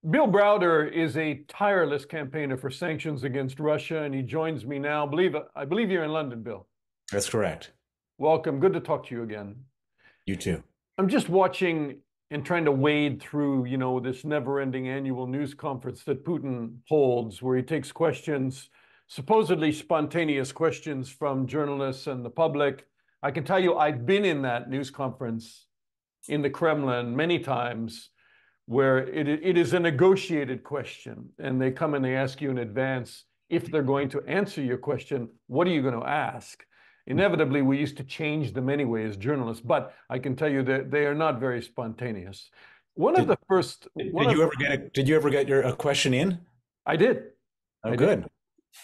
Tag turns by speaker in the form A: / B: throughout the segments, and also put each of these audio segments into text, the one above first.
A: Bill Browder is a tireless campaigner for sanctions against Russia, and he joins me now. I believe you're in London, Bill.
B: That's correct.
A: Welcome. Good to talk to you again.
B: You too.
A: I'm just watching and trying to wade through, this never-ending annual news conference that Putin holds, where he takes questions, supposedly spontaneous questions from journalists and the public. I can tell you, I've been in that news conference in the Kremlin many times where it is a negotiated question and they come and they ask you in advance if they're going to answer your question, what are you going to ask? Inevitably, we used to change them anyway as journalists, but I can tell you that they are not very spontaneous. One of
B: Did
A: the first, one
B: did
A: of
B: you ever get did you ever get your a question in?
A: I did,
B: Oh,
A: I did,
B: good.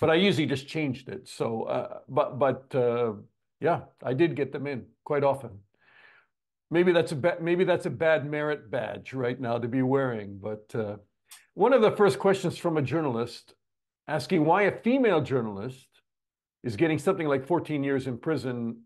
A: but I usually just changed it. So, yeah, I did get them in quite often. Maybe that's a bad merit badge right now to be wearing. But one of the first questions from a journalist asking why a female journalist is getting something like 14 years in prison,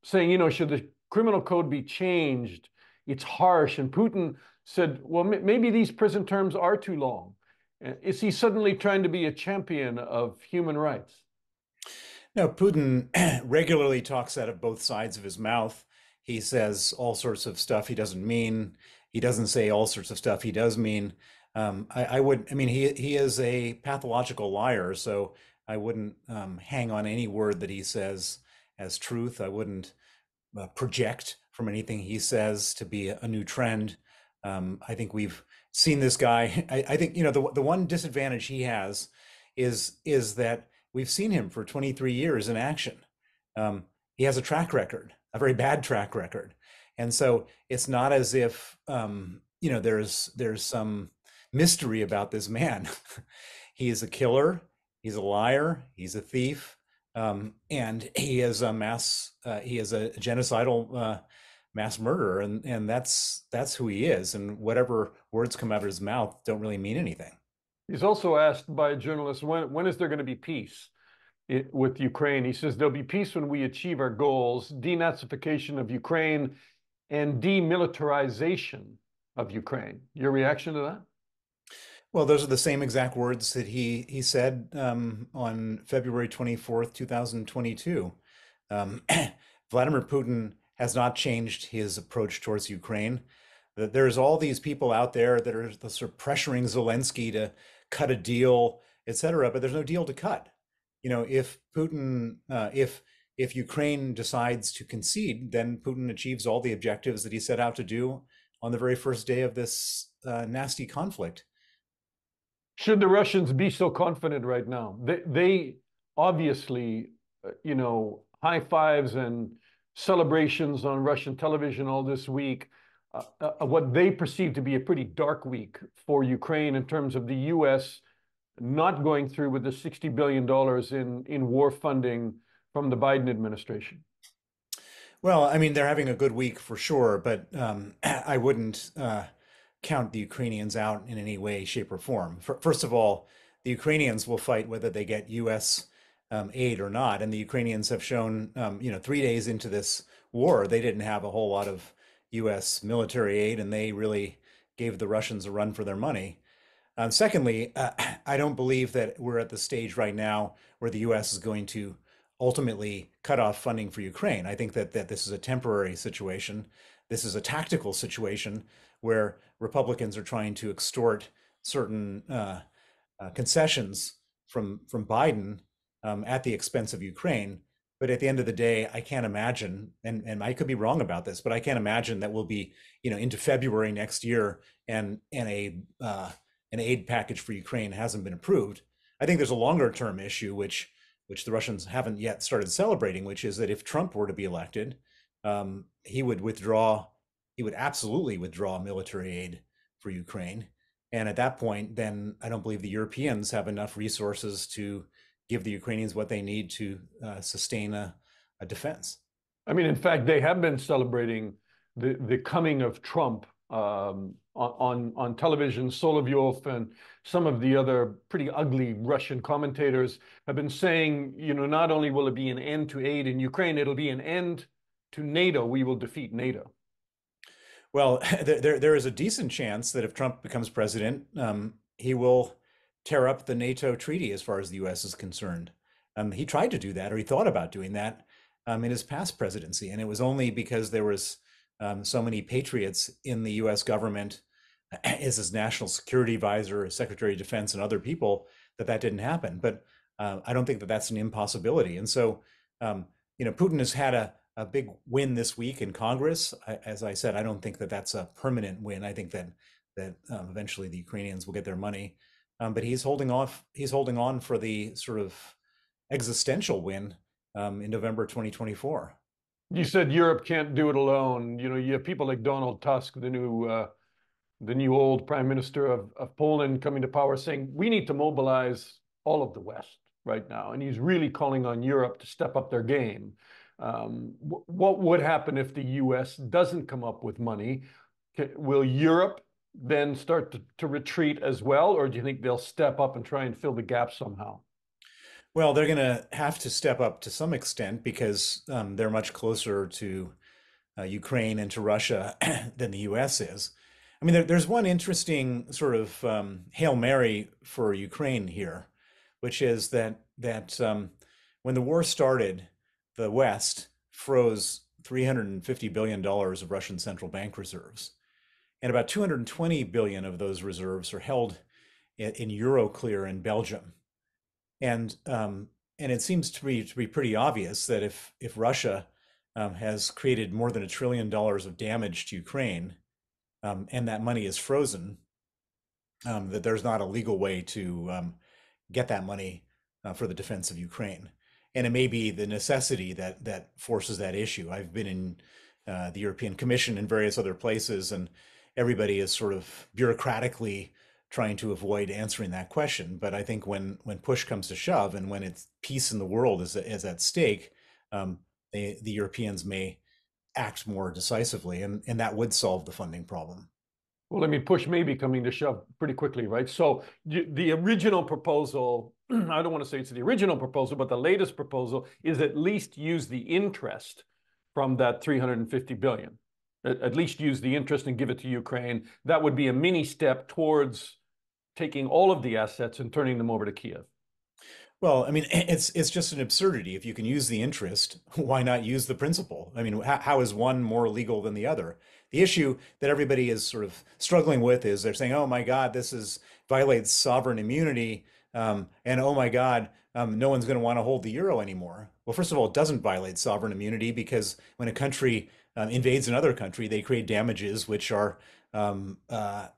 A: saying, should the criminal code be changed? It's harsh. And Putin said, well, maybe these prison terms are too long. Is he suddenly trying to be a champion of human rights?
B: Now, Putin regularly talks out of both sides of his mouth. He says all sorts of stuff he doesn't mean. He doesn't say all sorts of stuff he does mean. I mean, he is a pathological liar, so I wouldn't hang on any word that he says as truth. I wouldn't project from anything he says to be a new trend. I think we've seen this guy. I think the one disadvantage he has is that we've seen him for 23 years in action. He has a track record, a very bad track record, and so it's not as if there's some mystery about this man. He is a killer. He's a liar. He's a thief. And he is a genocidal mass murderer, and that's who he is. And whatever words come out of his mouth don't really mean anything.
A: He's also asked by a journalist, when is there going to be peace with Ukraine? He says there'll be peace when we achieve our goals, denazification of Ukraine and demilitarization of Ukraine. Your reaction to that?
B: Well, those are the same exact words that he said on February 24th, 2022. Um, Vladimir Putin has not changed his approach towards Ukraine. There's all these people out there that are sort of pressuring Zelensky to cut a deal, etc. But there's no deal to cut. If Putin, if Ukraine decides to concede, then Putin achieves all the objectives that he set out to do on the very first day of this nasty conflict.
A: Should the Russians be so confident right now? They obviously, high fives and celebrations on Russian television all this week, what they perceive to be a pretty dark week for Ukraine in terms of the US not going through with the $60 billion in war funding from the Biden administration.
B: Well, I mean, they're having a good week for sure, but I wouldn't count the Ukrainians out in any way, shape, or form. First of all, the Ukrainians will fight whether they get U.S. Aid or not, and the Ukrainians have shown, 3 days into this war, they didn't have a whole lot of U.S. military aid, and they really gave the Russians a run for their money. Secondly, I don't believe that we're at the stage right now where the U.S. is going to ultimately cut off funding for Ukraine. I think that this is a temporary situation. This is a tactical situation where Republicans are trying to extort certain concessions from Biden at the expense of Ukraine. But at the end of the day, I can't imagine, and I could be wrong about this, but I can't imagine that we'll be, into February next year and an aid package for Ukraine hasn't been approved. I think there's a longer term issue which the Russians haven't yet started celebrating, which is that if Trump were to be elected, he would withdraw, he would absolutely withdraw military aid for Ukraine. And at that point, then I don't believe the Europeans have enough resources to give the Ukrainians what they need to sustain a defense.
A: I mean, in fact, they have been celebrating the coming of Trump on television. Solovyov and some of the other pretty ugly Russian commentators have been saying, not only will it be an end to aid in Ukraine, it'll be an end to NATO. We will defeat NATO.
B: Well, there is a decent chance that if Trump becomes president, he will tear up the NATO treaty as far as the U.S. is concerned. He tried to do that, or he thought about doing that in his past presidency, and it was only because there was so many patriots in the U.S. government as his national security advisor, his Secretary of Defense, and other people that didn't happen. But I don't think that that's an impossibility. And so, um, Putin has had a big win this week in Congress. As I said, I don't think that that's a permanent win. I think that eventually the Ukrainians will get their money, but he's holding off. He's holding on for the sort of existential win in November 2024.
A: You said Europe can't do it alone. You have people like Donald Tusk, the new old prime minister of Poland, coming to power, saying we need to mobilize all of the West right now. And he's really calling on Europe to step up their game. What would happen if the US doesn't come up with money? Will Europe then start to retreat as well? Or do you think they'll step up and try and fill the gap somehow?
B: Well, they're going to have to step up to some extent because they're much closer to Ukraine and to Russia than the U.S. is. I mean, there's one interesting sort of Hail Mary for Ukraine here, which is that when the war started, the West froze $350 billion of Russian central bank reserves, and about 220 billion of those reserves are held in Euroclear in Belgium. And it seems to be pretty obvious that if Russia has created more than $1 trillion of damage to Ukraine, and that money is frozen, that there's not a legal way to get that money for the defense of Ukraine. And it may be the necessity that forces that issue. I've been in the European Commission and various other places, and everybody is sort of bureaucratically trying to avoid answering that question. But I think when push comes to shove, and when it's peace in the world is at stake, um, the Europeans may act more decisively, and that would solve the funding problem.
A: Well, I mean, push may be coming to shove pretty quickly, right? So the original proposal, I don't want to say it's the original proposal, but the latest proposal is at least use the interest from that 350 billion. At least use the interest and give it to Ukraine. That would be a mini step towards taking all of the assets and turning them over to Kiev.
B: Well, I mean, it's just an absurdity. If you can use the interest, why not use the principal? I mean, how is one more legal than the other? The issue that everybody is sort of struggling with is they're saying, "Oh my God, this is violates sovereign immunity," and "Oh my God, no one's going to want to hold the euro anymore." Well, first of all, it doesn't violate sovereign immunity because when a country invades another country, they create damages which are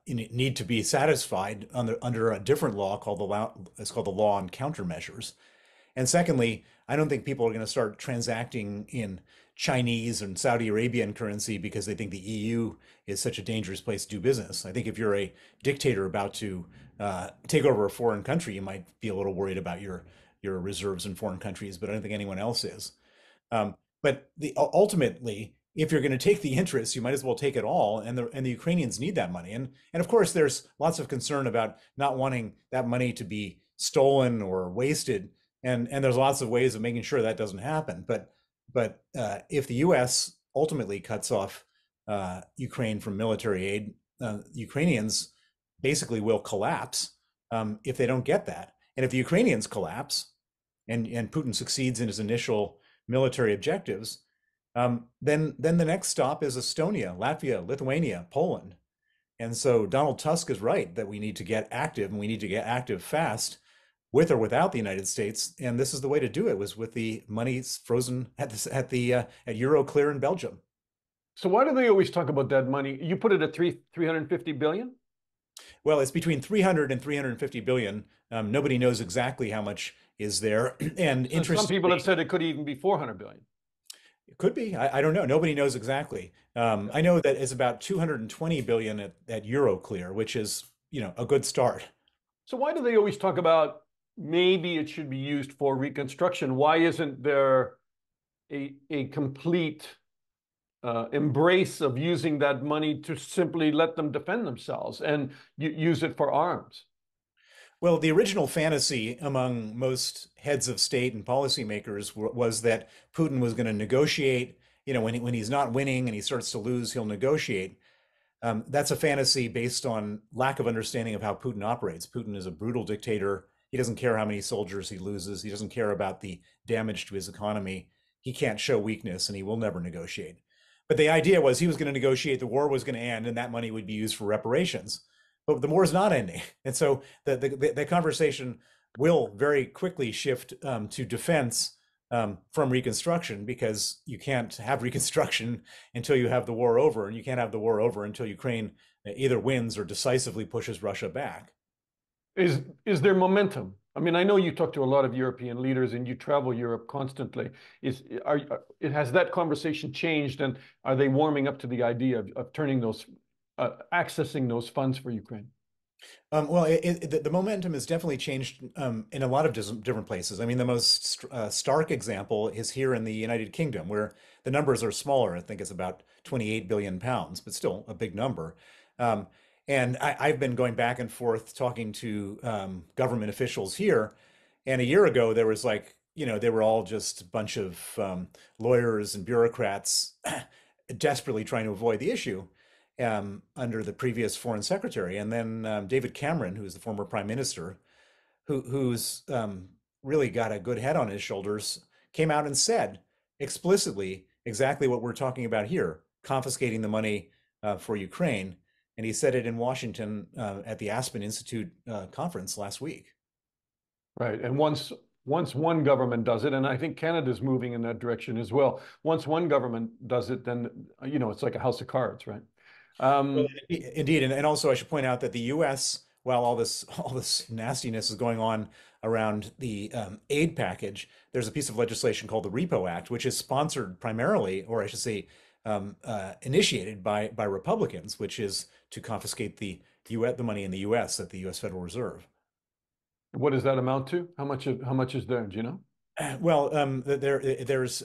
B: need to be satisfied under a different law called the law. It's called the law on countermeasures. And secondly, I don't think people are going to start transacting in Chinese and Saudi Arabian currency because they think the EU is such a dangerous place to do business. I think if you're a dictator about to take over a foreign country, you might be a little worried about your reserves in foreign countries, but I don't think anyone else is. But ultimately, if you're going to take the interest, you might as well take it all, and the Ukrainians need that money. And of course, there's lots of concern about not wanting that money to be stolen or wasted, and there's lots of ways of making sure that doesn't happen. But if the U.S. ultimately cuts off Ukraine from military aid, Ukrainians basically will collapse if they don't get that. And if the Ukrainians collapse and Putin succeeds in his initial military objectives, then the next stop is Estonia, Latvia, Lithuania, Poland. And so Donald Tusk is right that we need to get active, and we need to get active fast, with or without the United States. And this is the way to do it, was with the money frozen at Euroclear in Belgium.
A: So why do they always talk about that money? You put it at 350 billion?
B: Well, it's between 300 and 350 billion. Nobody knows exactly how much is there. And
A: So some people have
B: interestingly,
A: said it could even be 400 billion.
B: it could be. I don't know. Nobody knows exactly. I know that it's about 220 billion at Euroclear, which is, a good start.
A: So why do they always talk about maybe it should be used for reconstruction? Why isn't there a complete embrace of using that money to simply let them defend themselves and use it for arms?
B: Well, the original fantasy among most heads of state and policymakers was that Putin was going to negotiate. When he's not winning and he starts to lose, he'll negotiate. That's a fantasy based on lack of understanding of how Putin operates. Putin is a brutal dictator. He doesn't care how many soldiers he loses. He doesn't care about the damage to his economy. He can't show weakness, and he will never negotiate. But the idea was he was going to negotiate, the war was going to end, and that money would be used for reparations. But the war is not ending, and so the conversation will very quickly shift to defense from reconstruction, because you can't have reconstruction until you have the war over, and you can't have the war over until Ukraine either wins or decisively pushes Russia back.
A: Is there momentum? I mean, I know you talk to a lot of European leaders and you travel Europe constantly. Has that conversation changed, and are they warming up to the idea of turning those accessing those funds for Ukraine?
B: Well, the momentum has definitely changed in a lot of different places. I mean, the most stark example is here in the United Kingdom, where the numbers are smaller. I think it's about 28 billion pounds, but still a big number. Um, and I've been going back and forth talking to government officials here. And a year ago, there was like, they were all just a bunch of lawyers and bureaucrats desperately trying to avoid the issue under the previous foreign secretary. And then David Cameron, who's the former prime minister, who's really got a good head on his shoulders, came out and said explicitly exactly what we're talking about here, confiscating the money for Ukraine. And he said it in Washington at the Aspen Institute conference last week.
A: Right. And once one government does it, and I think Canada's moving in that direction as well. Once one government does it, then it's like a house of cards, right?
B: Well,
A: Um,
B: indeed, and also I should point out that the U.S., while all this nastiness is going on around the aid package, there's a piece of legislation called the Repo Act, which is sponsored primarily, or I should say, initiated by Republicans, which is to confiscate the money in the U.S. at the U.S. Federal Reserve.
A: what does that amount to? How much is there? Do you know?
B: Well, there's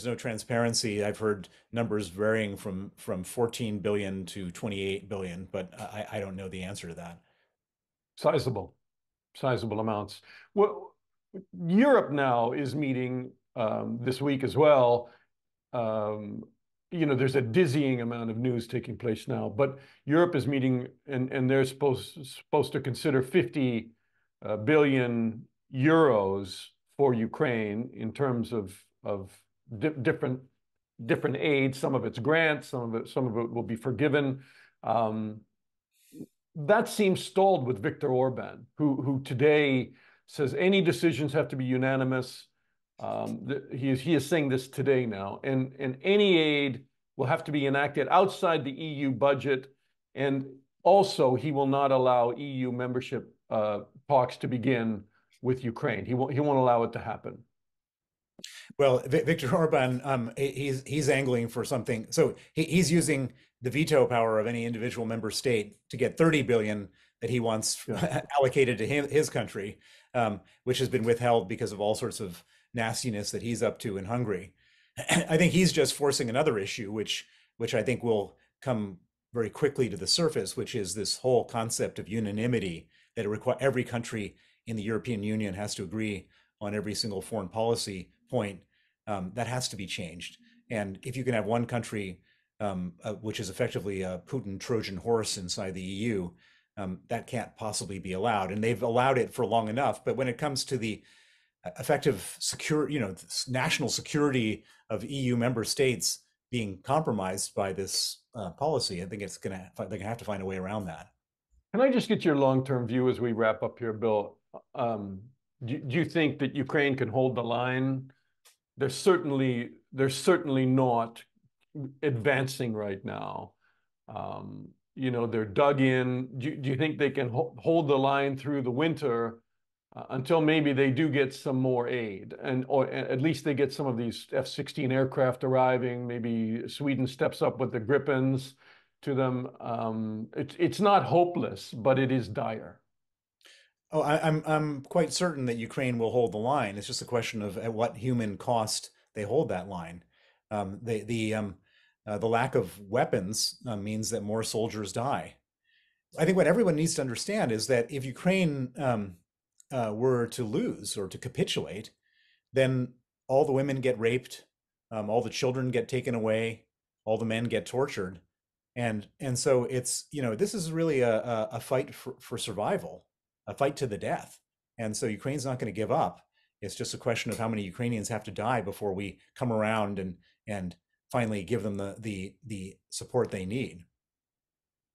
B: no transparency. I've heard numbers varying from 14 billion to 28 billion, but I don't know the answer to that.
A: Sizable, sizable amounts. Well, Europe now is meeting this week as well. Um, there's a dizzying amount of news taking place now, but Europe is meeting, and they're supposed to consider 50 billion euros for Ukraine in terms of different aid. Some of it's grants, some of it will be forgiven. Um, that seems stalled with Viktor Orban, who today says any decisions have to be unanimous. He is saying this today now, and any aid will have to be enacted outside the EU budget, and also he will not allow EU membership talks to begin with Ukraine. He won't allow it to happen.
B: Well, Viktor Orban, he's angling for something. So he's using the veto power of any individual member state to get 30 billion that he wants
A: Yeah.
B: allocated to his country, which has been withheld because of all sorts of nastiness that he's up to in Hungary. I think he's just forcing another issue, which I think will come very quickly to the surface, which is this whole concept of unanimity, that every country in the European Union has to agree on every single foreign policy point. That has to be changed. And if you can have one country, which is effectively a Putin Trojan horse inside the EU, that can't possibly be allowed. And they've allowed it for long enough. But when it comes to the effective national security of EU member states being compromised by this policy, I think they're gonna have to find a way around that.
A: Can I just get your long-term view as we wrap up here, Bill? Um, do you think that Ukraine can hold the line? They're certainly not advancing right now. They're dug in. Do you think they can hold the line through the winter until maybe they do get some more aid, or at least they get some of these F-16 aircraft arriving? Maybe Sweden steps up with the Gripens to them. It's not hopeless, but it is dire.
B: Oh, I'm quite certain that Ukraine will hold the line. It's just a question of at what human cost they hold that line. The lack of weapons means that more soldiers die. I think what everyone needs to understand is that if Ukraine were to lose or to capitulate, then all the women get raped, all the children get taken away, all the men get tortured, And so it's, this is really a fight for survival, a fight to the death. And so Ukraine's not going to give up. It's just a question of how many Ukrainians have to die before we come around and finally give them the support they need.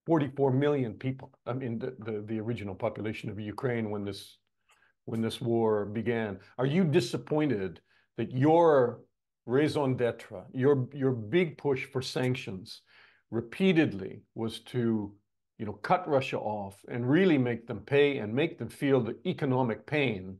A: 44 million people. I mean, the original population of Ukraine when this war began. Are you disappointed that your raison d'etre, your big push for sanctions repeatedly was to, cut Russia off and really make them pay and make them feel the economic pain,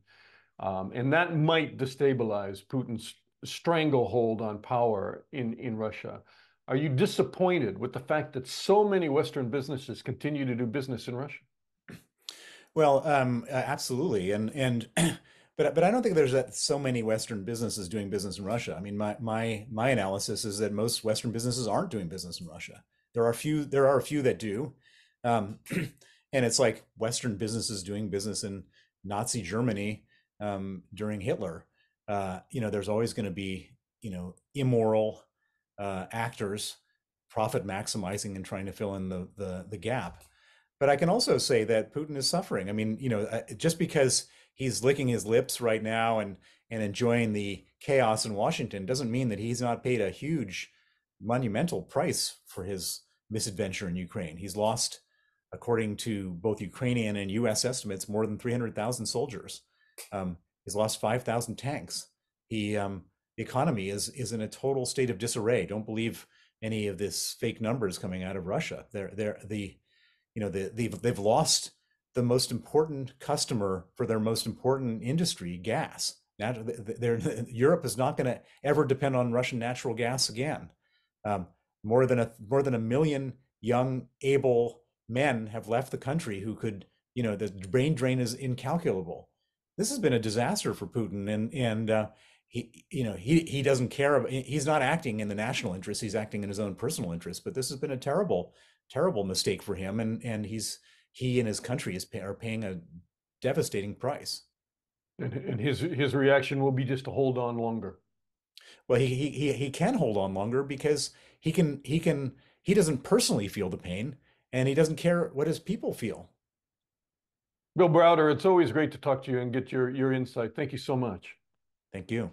A: and that might destabilize Putin's stranglehold on power in Russia. Are you disappointed with the fact that so many Western businesses continue to do business in Russia?
B: Well, absolutely, and but I don't think there's so many Western businesses doing business in Russia. I mean, my analysis is that most Western businesses aren't doing business in Russia. There are a few that do, and it's like Western businesses doing business in Nazi Germany during Hitler. There's always going to be immoral actors profit maximizing and trying to fill in the gap. But I can also say that Putin is suffering. I mean, just because he's licking his lips right now and enjoying the chaos in Washington doesn't mean that he's not paid a huge, monumental price for his misadventure in Ukraine. He's lost, according to both Ukrainian and U.S. estimates, more than 300,000 soldiers. He's lost 5,000 tanks. The economy is in a total state of disarray. Don't believe any of this fake numbers coming out of Russia. They've lost the most important customer for their most important industry, gas. Europe is not going to ever depend on Russian natural gas again. Um, more than a million young, able men have left the country who could, the brain drain is incalculable. This has been a disaster for Putin, and he doesn't care. He's not acting in the national interest. He's acting in his own personal interest. But this has been a terrible, terrible mistake for him, and he and his country are paying a devastating price.
A: And his reaction will be just to hold on longer.
B: Well, he can hold on longer because he doesn't personally feel the pain, and he doesn't care what his people feel.
A: Bill Browder, it's always great to talk to you and get your insight. Thank you so much.
B: Thank you.